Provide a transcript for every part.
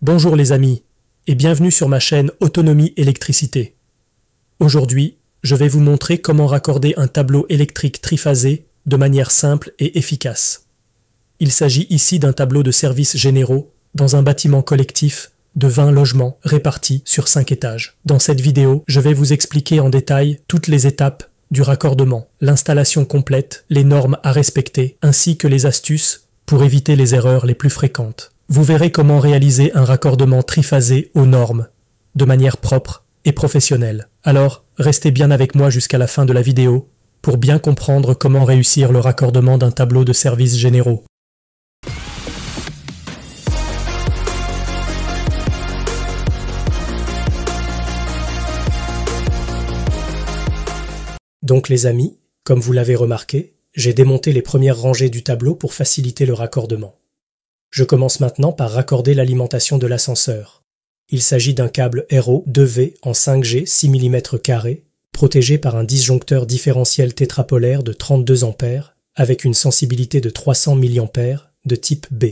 Bonjour les amis, et bienvenue sur ma chaîne Autonomie Électricité. Aujourd'hui, je vais vous montrer comment raccorder un tableau électrique triphasé de manière simple et efficace. Il s'agit ici d'un tableau de services généraux dans un bâtiment collectif de 20 logements répartis sur 5 étages. Dans cette vidéo, je vais vous expliquer en détail toutes les étapes du raccordement, l'installation complète, les normes à respecter, ainsi que les astuces pour éviter les erreurs les plus fréquentes. Vous verrez comment réaliser un raccordement triphasé aux normes, de manière propre et professionnelle. Alors, restez bien avec moi jusqu'à la fin de la vidéo pour bien comprendre comment réussir le raccordement d'un tableau de services généraux. Donc les amis, comme vous l'avez remarqué, j'ai démonté les premières rangées du tableau pour faciliter le raccordement. Je commence maintenant par raccorder l'alimentation de l'ascenseur. Il s'agit d'un câble RO 2V en 5G 6 mm², protégé par un disjoncteur différentiel tétrapolaire de 32 A avec une sensibilité de 300 mA de type B.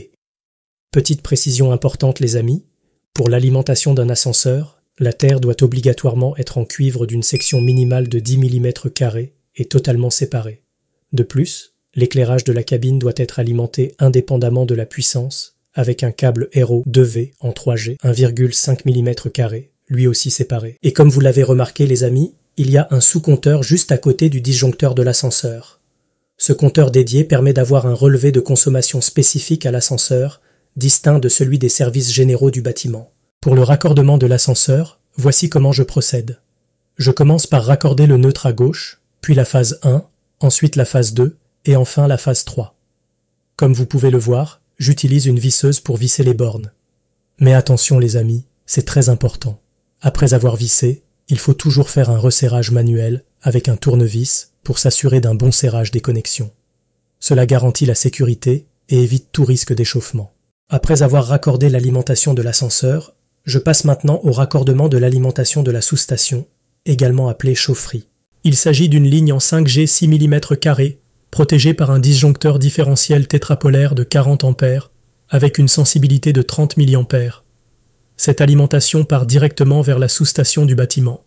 Petite précision importante les amis, pour l'alimentation d'un ascenseur, la terre doit obligatoirement être en cuivre d'une section minimale de 10 mm² et totalement séparée. De plus, l'éclairage de la cabine doit être alimenté indépendamment de la puissance avec un câble RO 2V en 3G 1,5 mm², lui aussi séparé. Et comme vous l'avez remarqué les amis, il y a un sous-compteur juste à côté du disjoncteur de l'ascenseur. Ce compteur dédié permet d'avoir un relevé de consommation spécifique à l'ascenseur, distinct de celui des services généraux du bâtiment. Pour le raccordement de l'ascenseur, voici comment je procède. Je commence par raccorder le neutre à gauche, puis la phase 1, ensuite la phase 2, et enfin la phase 3. Comme vous pouvez le voir, j'utilise une visseuse pour visser les bornes. Mais attention les amis, c'est très important. Après avoir vissé, il faut toujours faire un resserrage manuel avec un tournevis pour s'assurer d'un bon serrage des connexions. Cela garantit la sécurité et évite tout risque d'échauffement. Après avoir raccordé l'alimentation de l'ascenseur, je passe maintenant au raccordement de l'alimentation de la sous-station, également appelée chaufferie. Il s'agit d'une ligne en 5G 6 mm², protégée par un disjoncteur différentiel tétrapolaire de 40 A avec une sensibilité de 30 mA. Cette alimentation part directement vers la sous-station du bâtiment.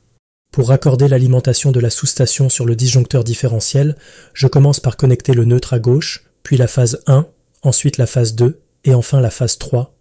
Pour raccorder l'alimentation de la sous-station sur le disjoncteur différentiel, je commence par connecter le neutre à gauche, puis la phase 1, ensuite la phase 2 et enfin la phase 3.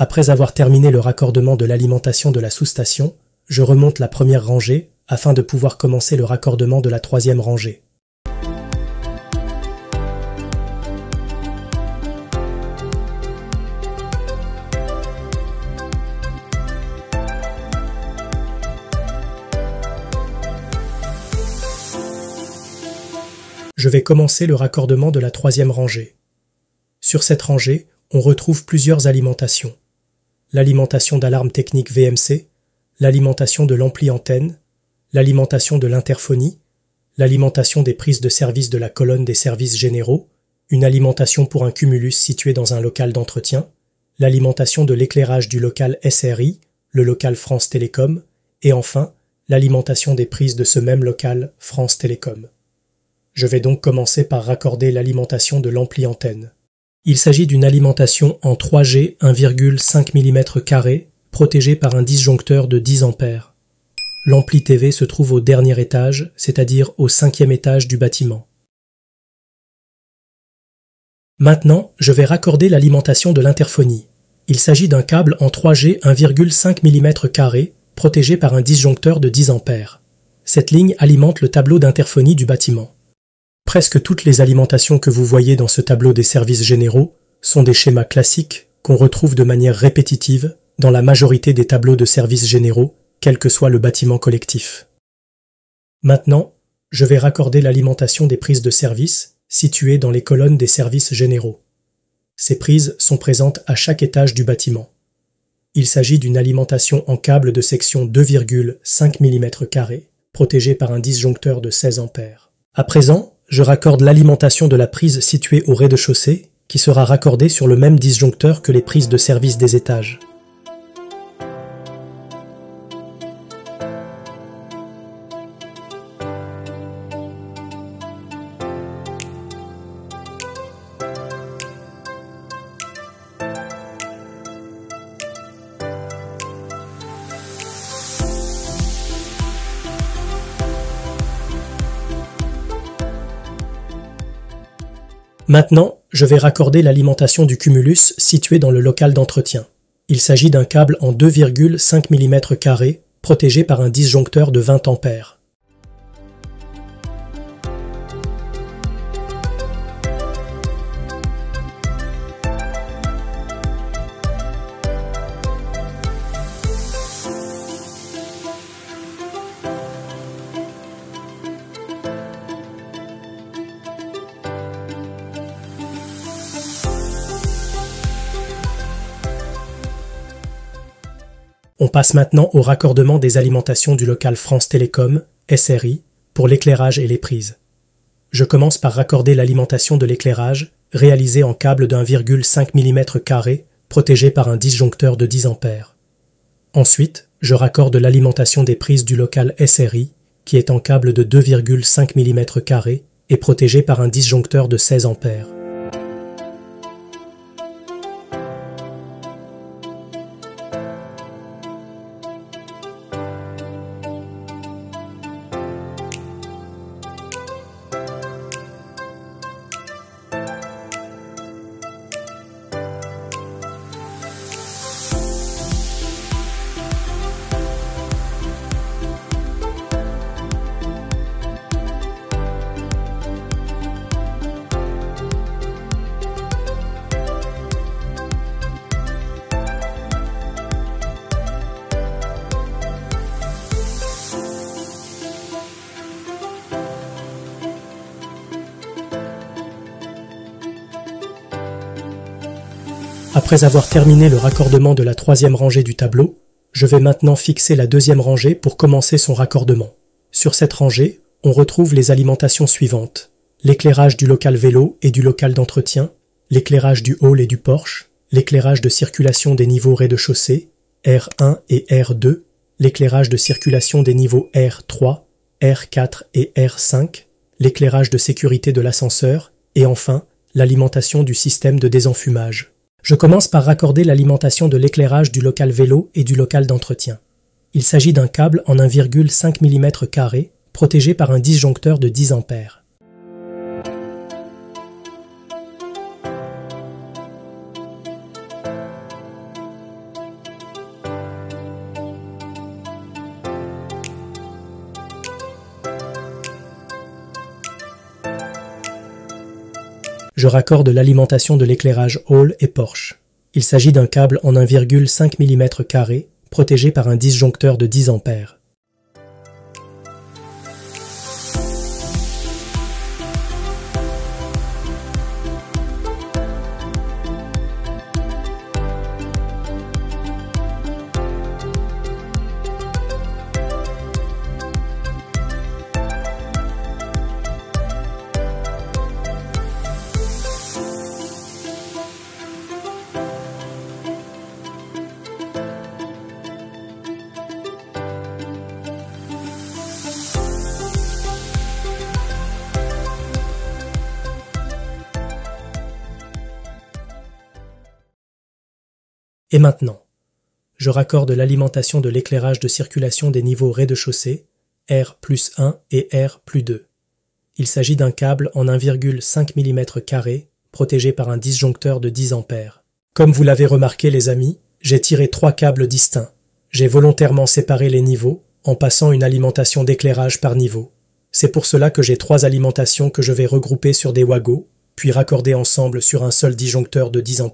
Après avoir terminé le raccordement de l'alimentation de la sous-station, je remonte la première rangée afin de pouvoir commencer le raccordement de la troisième rangée. Je vais commencer le raccordement de la troisième rangée. Sur cette rangée, on retrouve plusieurs alimentations. L'alimentation d'alarme technique VMC, l'alimentation de l'ampli antenne, l'alimentation de l'interphonie, l'alimentation des prises de service de la colonne des services généraux, une alimentation pour un cumulus situé dans un local d'entretien, l'alimentation de l'éclairage du local SRI, le local France Télécom, et enfin, l'alimentation des prises de ce même local France Télécom. Je vais donc commencer par raccorder l'alimentation de l'ampli antenne. Il s'agit d'une alimentation en 3G 1,5 mm², protégée par un disjoncteur de 10 A. L'ampli TV se trouve au dernier étage, c'est-à-dire au 5e étage du bâtiment. Maintenant, je vais raccorder l'alimentation de l'interphonie. Il s'agit d'un câble en 3G 1,5 mm², protégé par un disjoncteur de 10 A. Cette ligne alimente le tableau d'interphonie du bâtiment. Presque toutes les alimentations que vous voyez dans ce tableau des services généraux sont des schémas classiques qu'on retrouve de manière répétitive dans la majorité des tableaux de services généraux, quel que soit le bâtiment collectif. Maintenant, je vais raccorder l'alimentation des prises de service situées dans les colonnes des services généraux. Ces prises sont présentes à chaque étage du bâtiment. Il s'agit d'une alimentation en câble de section 2,5 mm², protégée par un disjoncteur de 16 A. À présent, je raccorde l'alimentation de la prise située au rez-de-chaussée, qui sera raccordée sur le même disjoncteur que les prises de service des étages. Maintenant, je vais raccorder l'alimentation du cumulus situé dans le local d'entretien. Il s'agit d'un câble en 2,5 mm², protégé par un disjoncteur de 20 A. On passe maintenant au raccordement des alimentations du local France Télécom, SRI, pour l'éclairage et les prises. Je commence par raccorder l'alimentation de l'éclairage, réalisée en câble d'1,5 mm², protégé par un disjoncteur de 10 A. Ensuite, je raccorde l'alimentation des prises du local SRI, qui est en câble de 2,5 mm² et protégé par un disjoncteur de 16 A. Après avoir terminé le raccordement de la troisième rangée du tableau, je vais maintenant fixer la deuxième rangée pour commencer son raccordement. Sur cette rangée, on retrouve les alimentations suivantes: l'éclairage du local vélo et du local d'entretien, l'éclairage du hall et du porche, l'éclairage de circulation des niveaux rez-de-chaussée, R1 et R2, l'éclairage de circulation des niveaux R3, R4 et R5, l'éclairage de sécurité de l'ascenseur et enfin l'alimentation du système de désenfumage. Je commence par raccorder l'alimentation de l'éclairage du local vélo et du local d'entretien. Il s'agit d'un câble en 1,5 mm², protégé par un disjoncteur de 10 A. Je raccorde l'alimentation de l'éclairage hall et porche. Il s'agit d'un câble en 1,5 mm², protégé par un disjoncteur de 10 A. Et maintenant, je raccorde l'alimentation de l'éclairage de circulation des niveaux rez-de-chaussée, R+1 et R+2. Il s'agit d'un câble en 1,5 mm², protégé par un disjoncteur de 10 A. Comme vous l'avez remarqué les amis, j'ai tiré 3 câbles distincts. J'ai volontairement séparé les niveaux en passant une alimentation d'éclairage par niveau. C'est pour cela que j'ai 3 alimentations que je vais regrouper sur des wagos, puis raccorder ensemble sur un seul disjoncteur de 10 A.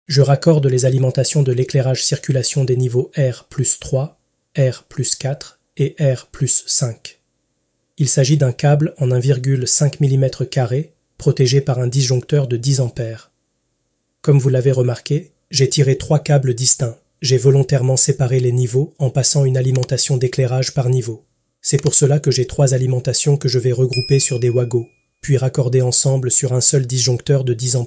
Je raccorde les alimentations de l'éclairage circulation des niveaux R+3, R+4 et R+5. Il s'agit d'un câble en 1,5 mm² protégé par un disjoncteur de 10 A. Comme vous l'avez remarqué, j'ai tiré 3 câbles distincts. J'ai volontairement séparé les niveaux en passant une alimentation d'éclairage par niveau. C'est pour cela que j'ai 3 alimentations que je vais regrouper sur des wagos, puis raccorder ensemble sur un seul disjoncteur de 10 A.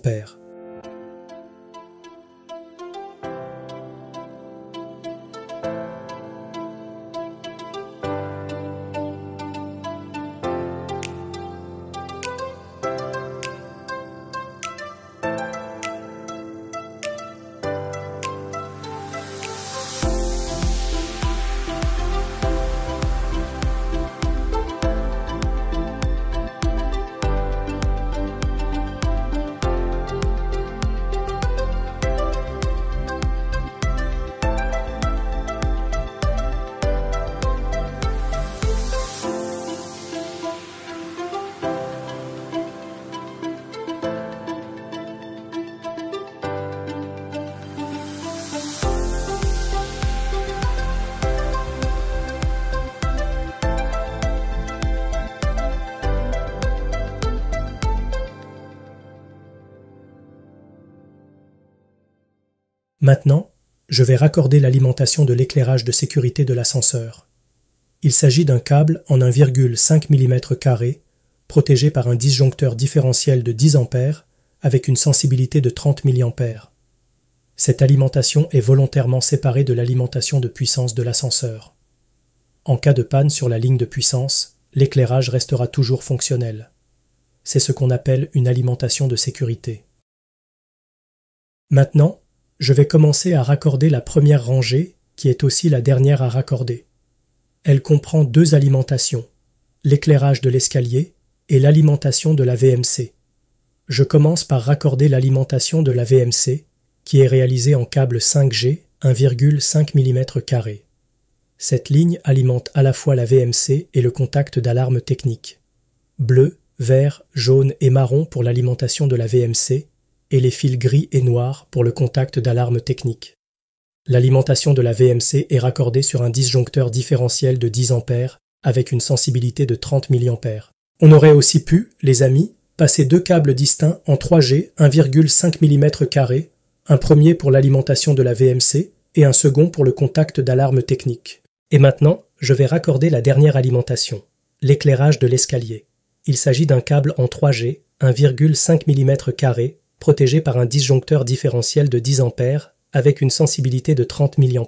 Maintenant, je vais raccorder l'alimentation de l'éclairage de sécurité de l'ascenseur. Il s'agit d'un câble en 1,5 mm² protégé par un disjoncteur différentiel de 10 A avec une sensibilité de 30 mA. Cette alimentation est volontairement séparée de l'alimentation de puissance de l'ascenseur. En cas de panne sur la ligne de puissance, l'éclairage restera toujours fonctionnel. C'est ce qu'on appelle une alimentation de sécurité. Maintenant, je vais commencer à raccorder la première rangée, qui est aussi la dernière à raccorder. Elle comprend 2 alimentations, l'éclairage de l'escalier et l'alimentation de la VMC. Je commence par raccorder l'alimentation de la VMC, qui est réalisée en câble 5G 1,5 mm². Cette ligne alimente à la fois la VMC et le contact d'alarme technique. Bleu, vert, jaune et marron pour l'alimentation de la VMC, et les fils gris et noirs pour le contact d'alarme technique. L'alimentation de la VMC est raccordée sur un disjoncteur différentiel de 10 A avec une sensibilité de 30 mA. On aurait aussi pu, les amis, passer 2 câbles distincts en 3G 1,5 mm², un premier pour l'alimentation de la VMC et un second pour le contact d'alarme technique. Et maintenant, je vais raccorder la dernière alimentation, l'éclairage de l'escalier. Il s'agit d'un câble en 3G 1,5 mm² protégé par un disjoncteur différentiel de 10 A avec une sensibilité de 30 mA.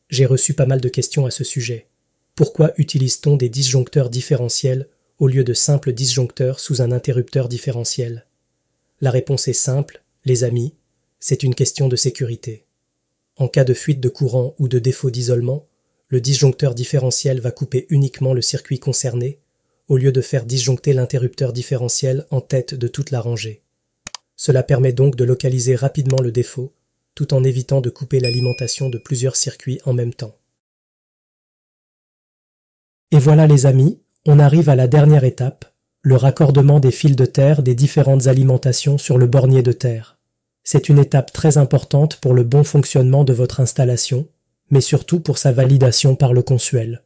J'ai reçu pas mal de questions à ce sujet. Pourquoi utilise-t-on des disjoncteurs différentiels au lieu de simples disjoncteurs sous un interrupteur différentiel? La réponse est simple, les amis, c'est une question de sécurité. En cas de fuite de courant ou de défaut d'isolement, le disjoncteur différentiel va couper uniquement le circuit concerné, au lieu de faire disjoncter l'interrupteur différentiel en tête de toute la rangée. Cela permet donc de localiser rapidement le défaut, tout en évitant de couper l'alimentation de plusieurs circuits en même temps. Et voilà les amis, on arrive à la dernière étape, le raccordement des fils de terre des différentes alimentations sur le bornier de terre. C'est une étape très importante pour le bon fonctionnement de votre installation, mais surtout pour sa validation par le consuel.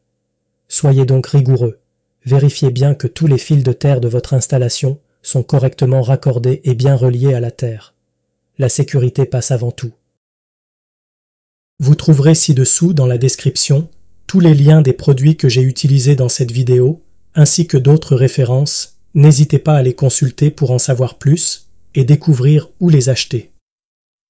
Soyez donc rigoureux, vérifiez bien que tous les fils de terre de votre installation sont correctement raccordés et bien reliés à la terre. La sécurité passe avant tout. Vous trouverez ci-dessous dans la description tous les liens des produits que j'ai utilisés dans cette vidéo, ainsi que d'autres références. N'hésitez pas à les consulter pour en savoir plus et découvrir où les acheter.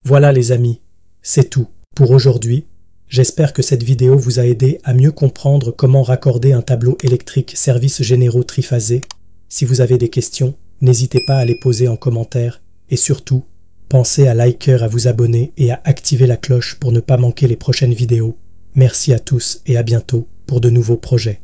Voilà les amis, c'est tout pour aujourd'hui. J'espère que cette vidéo vous a aidé à mieux comprendre comment raccorder un tableau électrique services généraux triphasé. Si vous avez des questions, n'hésitez pas à les poser en commentaire et surtout, pensez à liker, à vous abonner et à activer la cloche pour ne pas manquer les prochaines vidéos. Merci à tous et à bientôt pour de nouveaux projets.